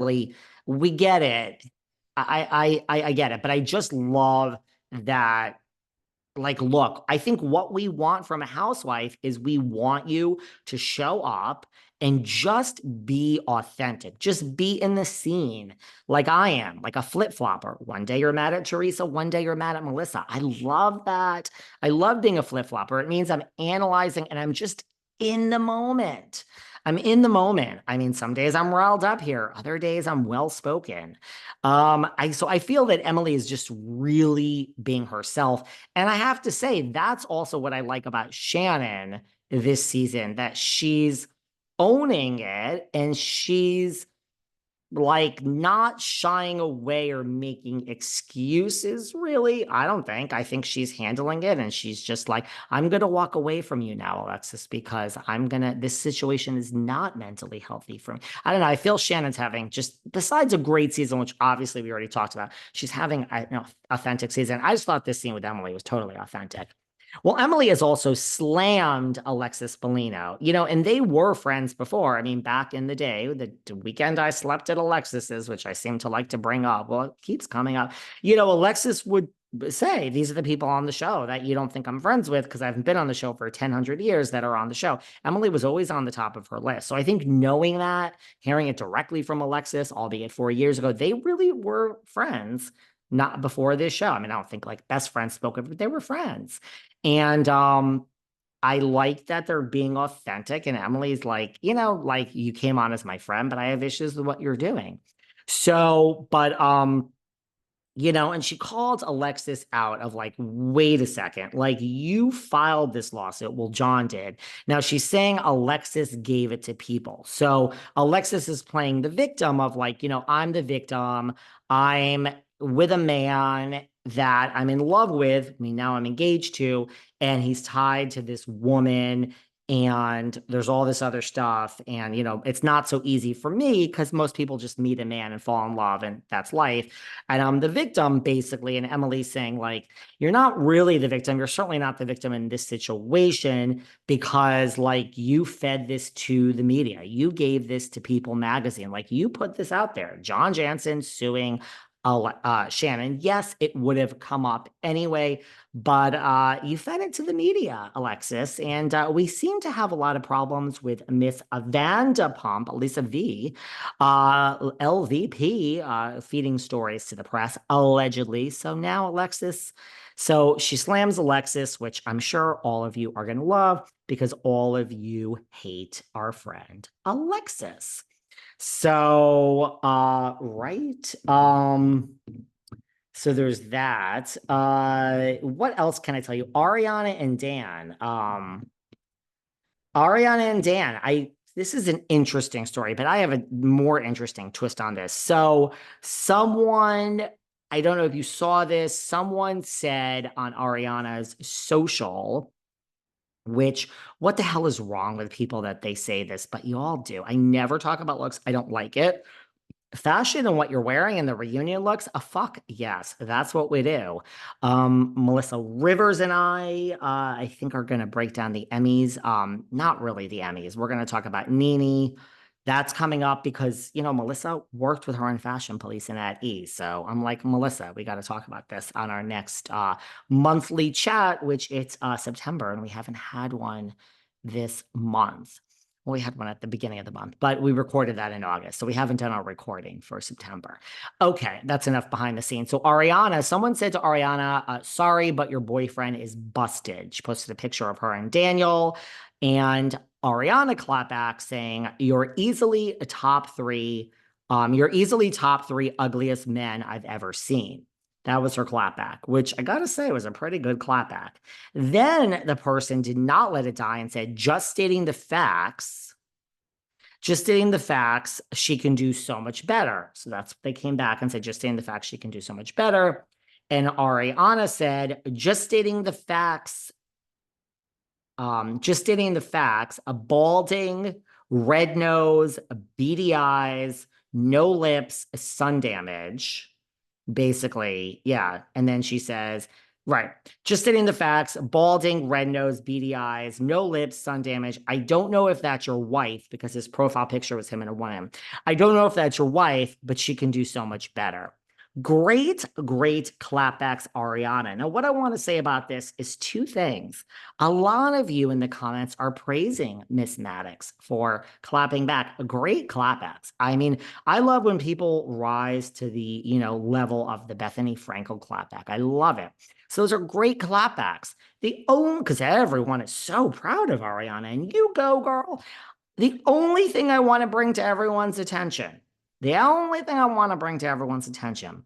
Emily, we get it. I get it, but I just love that. Like, look, I think what we want from a housewife is we want you to show up and just be authentic. Just be in the scene like I am, like a flip-flopper. One day you're mad at Teresa, one day you're mad at Melissa. I love that. I love being a flip-flopper. It means I'm analyzing and I'm just in the moment. I'm in the moment. I mean, some days I'm riled up here, other days I'm well spoken. I feel that Emily is just really being herself. And I have to say, that's also what I like about Shannon this season, that she's owning it and she's like not shying away or making excuses, really. I don't think. I think she's handling it and she's just like, I'm going to walk away from you now, Alexis, because this situation is not mentally healthy for me. I don't know. I feel Shannon's having just, besides a great season, which obviously we already talked about, she's having an authentic season. I just thought this scene with Emily was totally authentic. Well, Emily has also slammed Alexis Bellino, and they were friends before. I mean, back in the day, the weekend I slept at Alexis's, which I seem to like to bring up. Well, it keeps coming up. Alexis would say, these are the people on the show that you don't think I'm friends with because I haven't been on the show for 1,000 years that are on the show. Emily was always on the top of her list. So I think knowing that, hearing it directly from Alexis, albeit 4 years ago, they really were friends. Not before this show. I mean, I don't think like best friends spoke of it, but they were friends. And I like that they're being authentic. And Emily's like, like you came on as my friend, but I have issues with what you're doing. So, but and she called Alexis out of like, wait a second, like you filed this lawsuit. Well, John did. Now she's saying Alexis gave it to people. So Alexis is playing the victim of like, I'm the victim. I'm with a man that I'm in love with. I mean, now I'm engaged to, and he's tied to this woman. And there's all this other stuff. And, it's not so easy for me because most people just meet a man and fall in love, and that's life. And I'm the victim, basically. And Emily's saying, like, you're not really the victim. You're certainly not the victim in this situation because, like, you fed this to the media. You gave this to People Magazine. Like, you put this out there. John Jansen suing Shannon. Yes, it would have come up anyway, but you fed it to the media, Alexis. And we seem to have a lot of problems with Miss Vanderpump, Lisa V, LVP, feeding stories to the press, allegedly. So now Alexis, so she slams Alexis, which I'm sure all of you are going to love because all of you hate our friend Alexis. So, right. So there's that. What else can I tell you? Ariana and Dan. Ariana and Dan, this is an interesting story, but I have a more interesting twist on this. So someone, I don't know if you saw this, someone said on Ariana's social, which, what the hell is wrong with people that they say this, but you all do. I never talk about looks. I don't like it. Fashion and what you're wearing and the reunion looks, a fuck yes, that's what we do. Melissa Rivers and I think are going to break down the Emmys. Not really the Emmys. We're going to talk about Nene. That's coming up because, Melissa worked with her on Fashion Police and at E. So I'm like, Melissa, we got to talk about this on our next monthly chat, which it's September, and we haven't had one this month. Well, we had one at the beginning of the month, but we recorded that in August. So we haven't done our recording for September. Okay, that's enough behind the scenes. So Ariana, someone said to Ariana, sorry, but your boyfriend is busted. She posted a picture of her and Daniel. And Ariana clapped back saying, you're easily top three ugliest men I've ever seen. That was her clapback, which I gotta say was a pretty good clapback. Then the person did not let it die and said, just stating the facts, she can do so much better. So they came back and said, just stating the facts, she can do so much better. And Ariana said, just stating the facts, a balding, red nose, beady eyes, no lips, sun damage. Basically, yeah. And then she says, Right. Just stating the facts, balding, red nose, beady eyes, no lips, sun damage. I don't know if that's your wife because his profile picture was him in a woman. I don't know if that's your wife, but she can do so much better. Great, great clapbacks, Ariana. Now, what I want to say about this is two things. A lot of you in the comments are praising Miss Maddox for clapping back. Great clapbacks. I mean, I love when people rise to the, level of the Bethany Frankel clapback. I love it. So those are great clapbacks. The only, because everyone is so proud of Ariana, and you go, girl. The only thing I want to bring to everyone's attention, the only thing I want to bring to everyone's attention,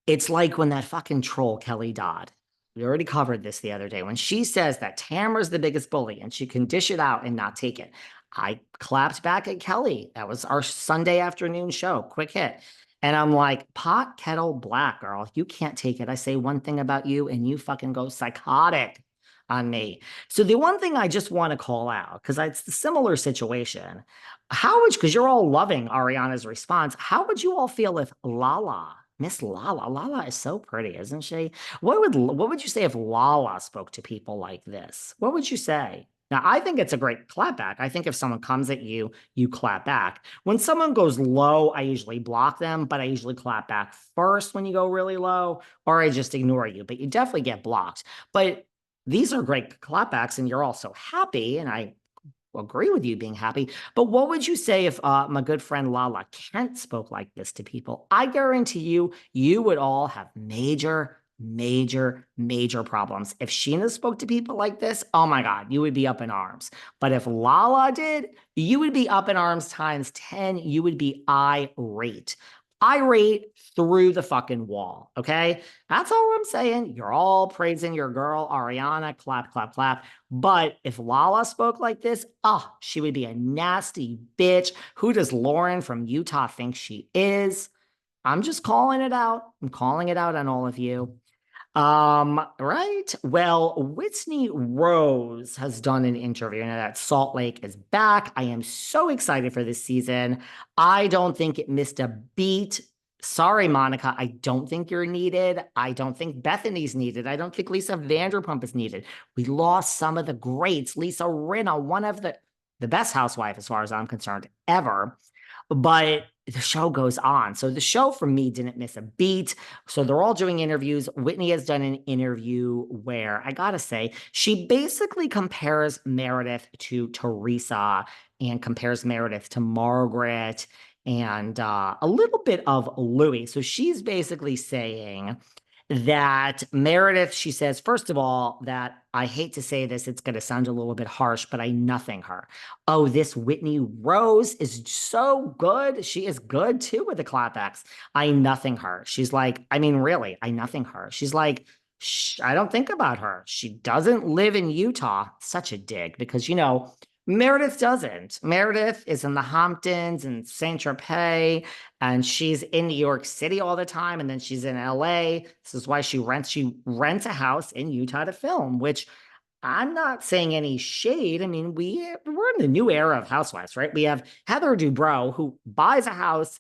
it's like when that fucking troll, Kelly Dodd, we already covered this the other day, when she says that Tamara's the biggest bully and she can dish it out and not take it. I clapped back at Kelly. That was our Sunday afternoon show, quick hit. And I'm like, pot, kettle, black, girl. You can't take it. I say one thing about you and you fucking go psychotic on me. So the one thing I just want to call out, because it's a similar situation, because you're all loving Ariana's response, how would you all feel if Lala, Miss Lala is so pretty, isn't she? What would you say if Lala spoke to people like this? What would you say? Now, I think it's a great clap back. I think if someone comes at you, you clap back. When someone goes low, I usually block them, but I usually clap back first when you go really low, or I just ignore you. But you definitely get blocked. But these are great clapbacks, and you're all so happy, and I agree with you being happy. But what would you say if my good friend Lala Kent spoke like this to people? I guarantee you, you would all have major, major, major problems. If Sheena spoke to people like this, oh my God, you would be up in arms. But if Lala did, you would be up in arms times 10. You would be irate. Irate through the fucking wall. Okay. That's all I'm saying. You're all praising your girl, Ariana. Clap, clap, clap. But if Lala spoke like this, she would be a nasty bitch. Who does Lauren from Utah think she is? I'm just calling it out. I'm calling it out on all of you. Right. Well, Whitney Rose has done an interview now that Salt Lake is back. I am so excited for this season. I don't think it missed a beat. Sorry, Monica. I don't think you're needed. I don't think Bethany's needed. I don't think Lisa Vanderpump is needed. We lost some of the greats. Lisa Rinna, one of the best housewife, as far as I'm concerned, ever. But the show goes on. So the show for me didn't miss a beat. So they're all doing interviews. Whitney has done an interview where I gotta say, she basically compares Meredith to Teresa and compares Meredith to Margaret and a little bit of Louis. So she's basically saying that Meredith, she says, first of all, that I hate to say this, it's going to sound a little bit harsh, but I nothing her. Oh, this Whitney Rose is so good. She is good too with the clapbacks. I nothing her. She's like, I mean, really, I nothing her. She's like, I don't think about her. She doesn't live in Utah. Such a dig because, Meredith doesn't. Meredith is in the Hamptons and Saint Tropez, and she's in New York City all the time, and then she's in LA. This is why she rents a house in Utah to film, which I'm not saying any shade. I mean, we're in the new era of housewives, right? We have Heather Dubrow, who buys a house